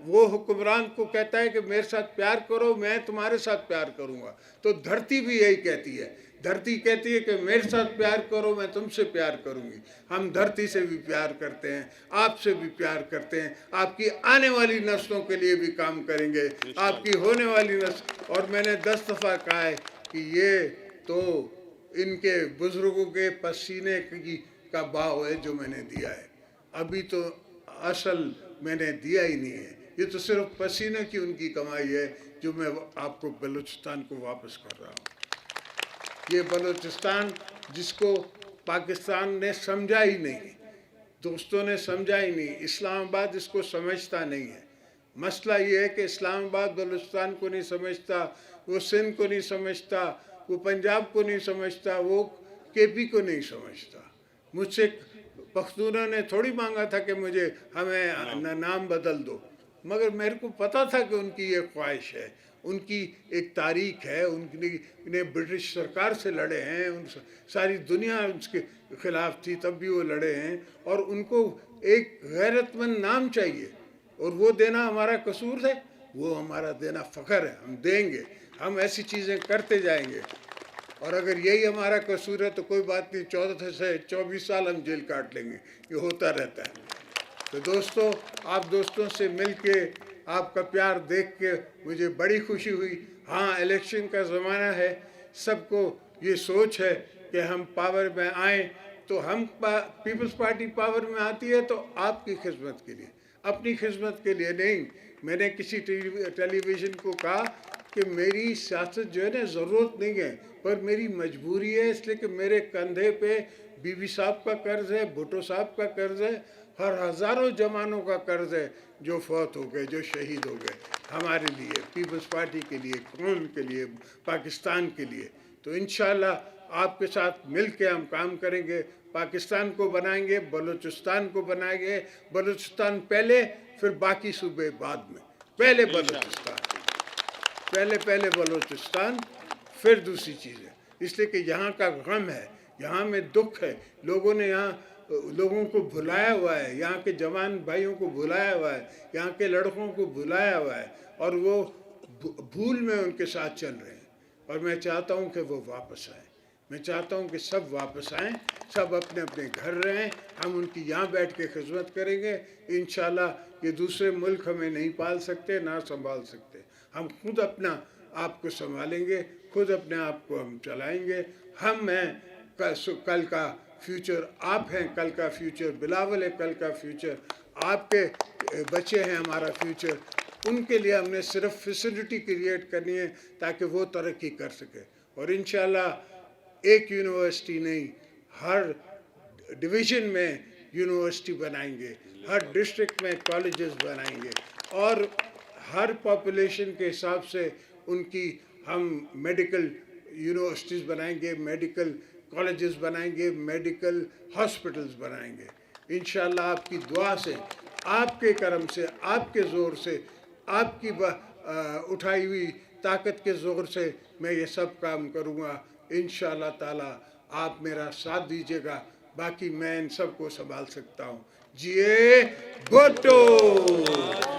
वो हुक्मरान को कहता है कि मेरे साथ प्यार करो, मैं तुम्हारे साथ प्यार करूँगा, तो धरती भी यही कहती है। धरती कहती है कि मेरे साथ प्यार करो, मैं तुमसे प्यार करूँगी। हम धरती से भी प्यार करते हैं, आपसे भी प्यार करते हैं, आपकी आने वाली नस्लों के लिए भी काम करेंगे, आपकी होने वाली नस्ल। और मैंने 10 दफ़ा कहा है कि ये तो इनके बुज़ुर्गों के पसीने की का भाव है जो मैंने दिया है, अभी तो असल मैंने दिया ही नहीं है। ये तो सिर्फ पसीने की उनकी कमाई है जो मैं आपको बलूचिस्तान को वापस कर रहा हूँ। ये बलूचिस्तान जिसको पाकिस्तान ने समझा ही नहीं, दोस्तों ने समझा ही नहीं, इस्लामाबाद इसको समझता नहीं है। मसला ये है कि इस्लामाबाद बलूचिस्तान को नहीं समझता, वो सिंध को नहीं समझता, वो पंजाब को नहीं समझता, वो केपी को नहीं समझता। मुझसे पख्तूनों ने थोड़ी मांगा था कि मुझे हमें नाम बदल दो, मगर मेरे को पता था कि उनकी ये ख्वाहिश है, उनकी एक तारीख है, उन्हें ब्रिटिश सरकार से लड़े हैं, उन सारी दुनिया उसके खिलाफ थी तब भी वो लड़े हैं, और उनको एक गैरतमंद नाम चाहिए, और वो देना हमारा कसूर है? वो हमारा देना फ़ख्र है, हम देंगे, हम ऐसी चीज़ें करते जाएंगे। और अगर यही हमारा कसूर है तो कोई बात नहीं, 14 से 24 साल हम जेल काट लेंगे, ये होता रहता है। तो दोस्तों, आप दोस्तों से मिल के, आपका प्यार देख के मुझे बड़ी खुशी हुई। हाँ, इलेक्शन का ज़माना है, सबको ये सोच है कि हम पावर में आएँ, तो हम पीपल्स पार्टी पावर में आती है तो आपकी खिदमत के लिए, अपनी खिदमत के लिए नहीं। मैंने किसी टेलीविज़न को कहा कि मेरी सियासत जो है ना ज़रूरत नहीं है, पर मेरी मजबूरी है, इसलिए कि मेरे कंधे पे बीबी साहब का कर्ज़ है, भुट्टो साहब का कर्ज़ है, हर हज़ारों जवानों का कर्ज़ है जो फौत हो गए, जो शहीद हो गए हमारे लिए, पीपल्स पार्टी के लिए, कौम के लिए, पाकिस्तान के लिए। तो इंशाअल्लाह आपके साथ मिल के हम काम करेंगे, पाकिस्तान को बनाएंगे, बलूचिस्तान को बनाएंगे, बलूचिस्तान पहले, फिर बाकी सूबे बाद में। पहले बलूचिस्तान, पहले बलूचिस्तान, फिर दूसरी चीज़ें, इसलिए कि यहाँ का गम है, यहाँ में दुख है, लोगों ने यहाँ लोगों को भुलाया हुआ है, यहाँ के जवान भाइयों को भुलाया हुआ है, यहाँ के लड़कों को भुलाया हुआ है, और वो भूल में उनके साथ चल रहे हैं। और मैं चाहता हूँ कि वो वापस आएँ, मैं चाहता हूँ कि सब वापस आएँ, सब अपने अपने घर रहें, हम उनकी यहाँ बैठ के खिदमत करेंगे। इंशाल्लाह ये दूसरे मुल्क हमें नहीं पाल सकते, ना संभाल सकते, हम खुद अपना आप को संभालेंगे, खुद अपने आप को हम चलाएंगे। हम हैं कल का फ्यूचर, आप हैं कल का फ्यूचर, बिलावल है कल का फ्यूचर, आपके बच्चे हैं हमारा फ्यूचर। उनके लिए हमने सिर्फ फैसिलिटी क्रिएट करनी है ताकि वो तरक्की कर सके। और इंशाल्लाह एक यूनिवर्सिटी नहीं, हर डिवीज़न में यूनिवर्सिटी बनाएंगे, हर डिस्ट्रिक्ट में कॉलेजेस बनाएंगे, और हर पॉपुलेशन के हिसाब से उनकी हम मेडिकल यूनिवर्सिटीज़ बनाएंगे, मेडिकल कॉलेजेस बनाएंगे, मेडिकल हॉस्पिटल्स बनाएंगे। इंशाअल्लाह आपकी दुआ से, आपके करम से, आपके ज़ोर से, आपकी उठाई हुई ताकत के ज़ोर से मैं ये सब काम करूँगा। इंशाअल्लाह ताला आप मेरा साथ दीजिएगा, बाकी मैं इन सब को संभाल सकता हूँ। जिए भुट्टो।